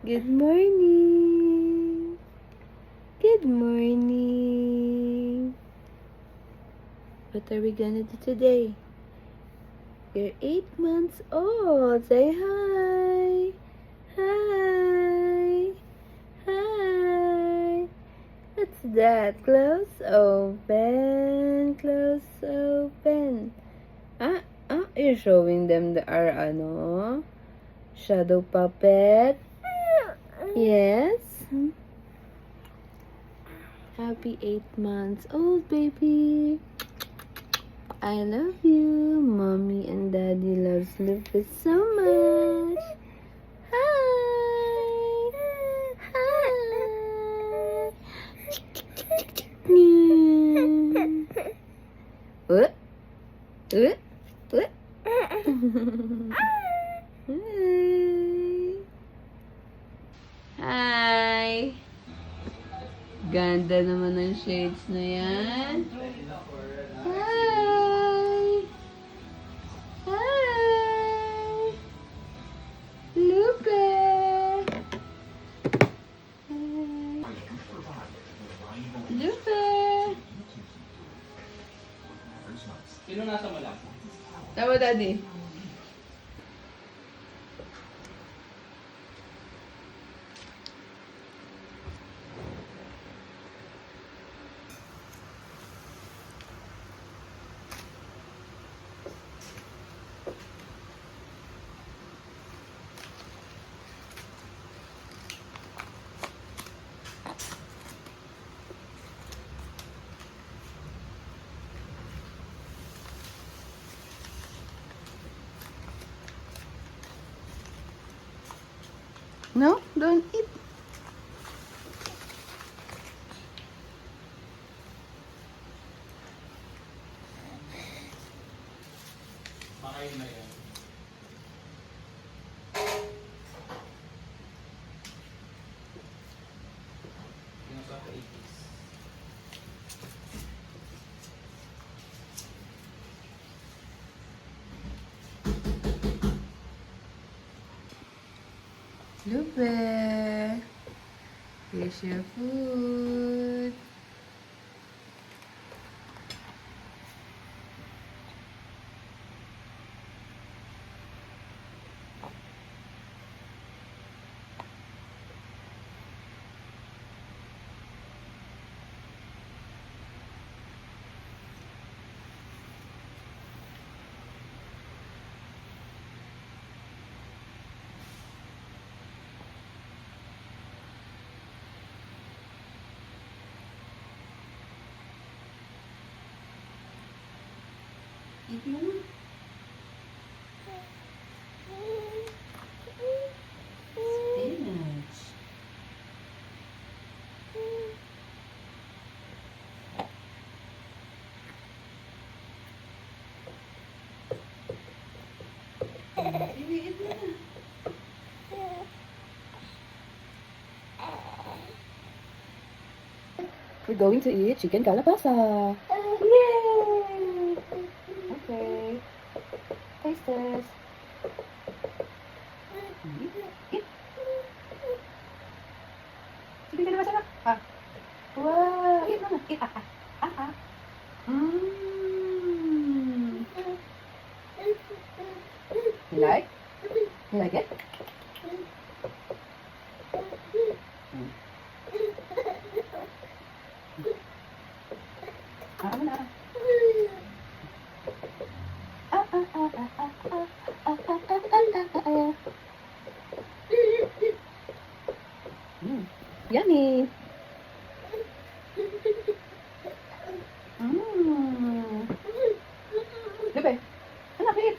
Good morning. Good morning. What are we gonna do today? You're 8 months old. Say hi. Hi. Hi. What's that? Close open. Close open. You're showing them our shadow puppet. Yes. Happy 8 months old, baby. I love you. Mommy and Daddy loves Lucas so much. Hi. Hi. What? What? What? Hi. Ganda naman ng shades na yan. Hi. Hi. Lupe. Hi. Lupe. Sino nasa mala? Tama, Daddy. No, don't eat. Makain na yan. Yung sa 80s. Lupe. Here's your food. Eat mo na. Spinach. Baby, eat mo na. We're going to eat chicken calabasa. Yay! Okay. Taste this. Eat. Chicken calabasa na. Wow! Eat mama. Eat. Mmm. You like? You like it? Ano na? Yummy. Lupe, anak, eat.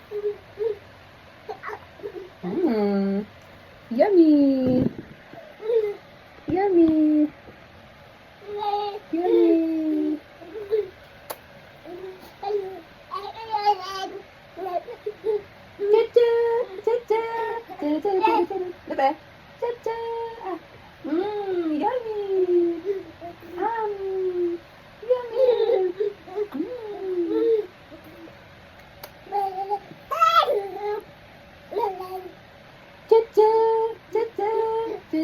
Yummy. Yummy. Yummy. Cha-cha, cha-cha, cha-cha, Lupe, cha-cha. Yummy. Yummy. Cha-cha, cha-cha, cha-cha.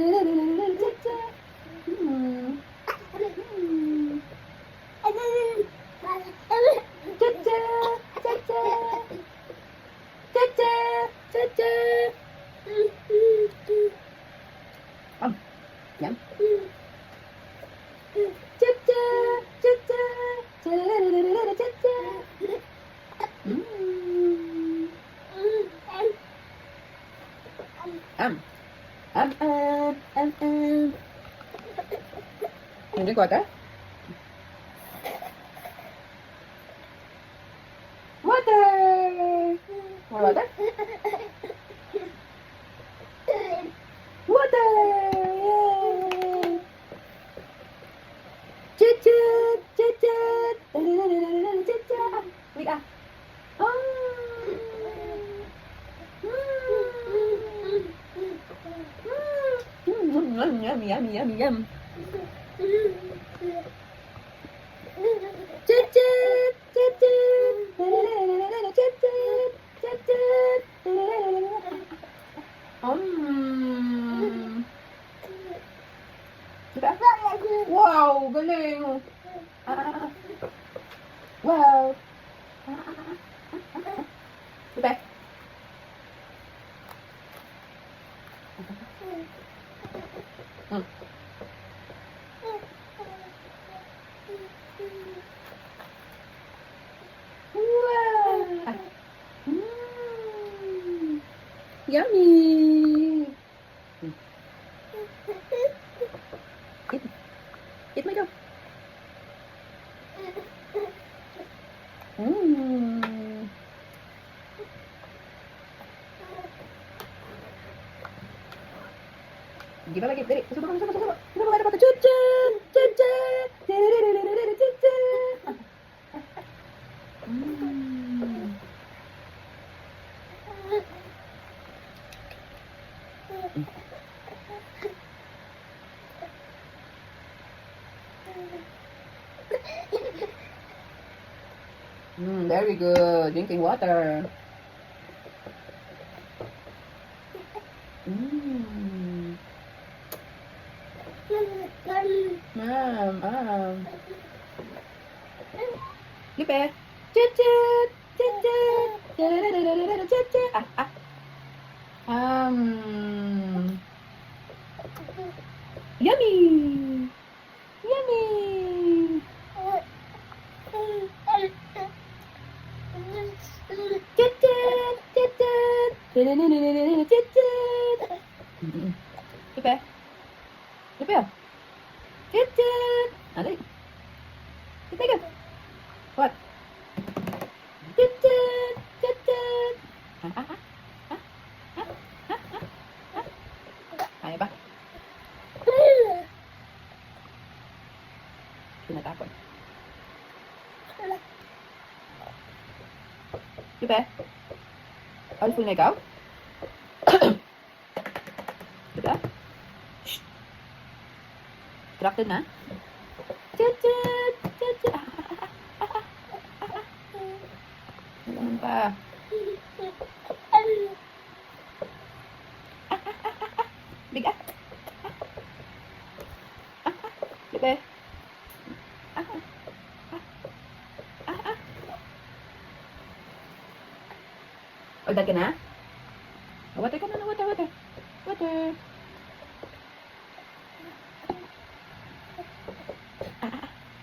You drink water? Water! More water? Water! Yay! Chit-chit! Chit-chit! Chit-chit! Wait, Oh! Yum, yum, yum, yum. Chit-chit! Chit-chit! Chit-chit! Chit-chit! Diba? Wow! Galing! Wow! Diba? Wow! Yummy! Eat. Eat my dog. Give lagi, dari. Susubo. Susubo ada pakai cucuk, cucuk. Cucuk. Very good. Drinking water. Lipe. Chit-chit. Chit-chit. Chit-chit. Yummy. Yummy. Chit-chit. Chit-chit. Chit-chit. Lipe. Lipe. Chit-chit. Alay. Lipe. What? Chit-chit. Chit-chit. Kaya ba? Pinatapon. Lipe? All full na ikaw? Lipe? Shh! Distracted na? Chit-chit! Chit-chit! Ganun pa. Biga. Lipe. Agad ka na? Water ka na. Water.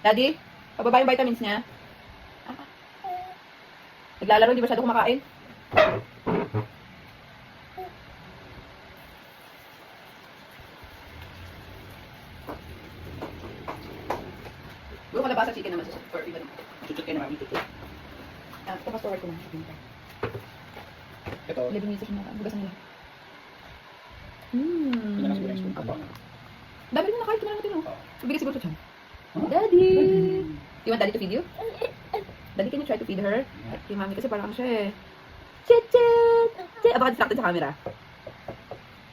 Daddy, pababa yung vitamins niya. Naglalaro, hindi masyado kumakain. Buong kalabasa chicken naman sa super. Iba naman. Chuchut kayo na mami. Tapos forward ko na. Ito. 11 minutes na. Bugasan nila. Yan ang siguro yung spoon. Apa. Dami rin na kahit kumain natin, oh. Bigay siguro sa tiyan. Daddy! You want Daddy to feed you? Daddy, can you try to feed her? At yung mami kasi parang siya eh. Chit-chit! Chit! Baka distracted sa camera.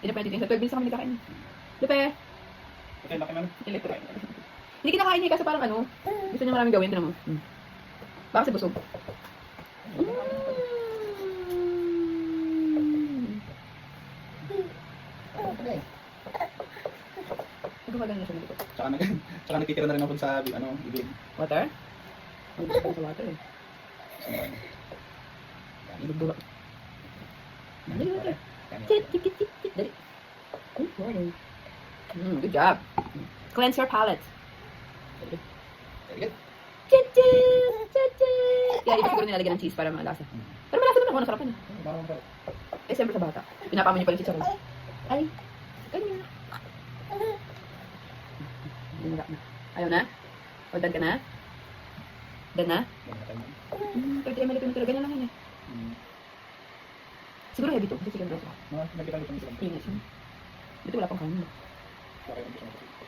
Hindi na pwede din. Sa 12 minutes na kami nagkakain. Lupe! Okay, laki mami. Electric. Hindi kinakain niya kasi parang ano, gusto niya maraming gawin. Tinan mo. Baka kasi busog. Nagkakagan niya siya nito. Tsaka nagtitira na rin ako sa bibig. Water? Ang gusto ko sa water eh. Ibagdura. Dali, water. Chit. Dali. Good job. Cleanse your palate. Very good. Chit. Kaya ibig siguro nilalagyan ng cheese para malasa. Pero malasa naman ako, nasarapan eh. Parang Eh, siyempre sa bata. Pinapama niyo pa yung chicharon. Ay. Kainin mo na. Binura na. Ayaw na? O, done ka na? Done na? 30 ml pinatira. Ganyan lang yun eh. Siguro heavy to. Kasi chicken breast. Mga nagkita nito ng sila. Ingat siya. Dito wala pang kanin. Kaya yung gusto mo.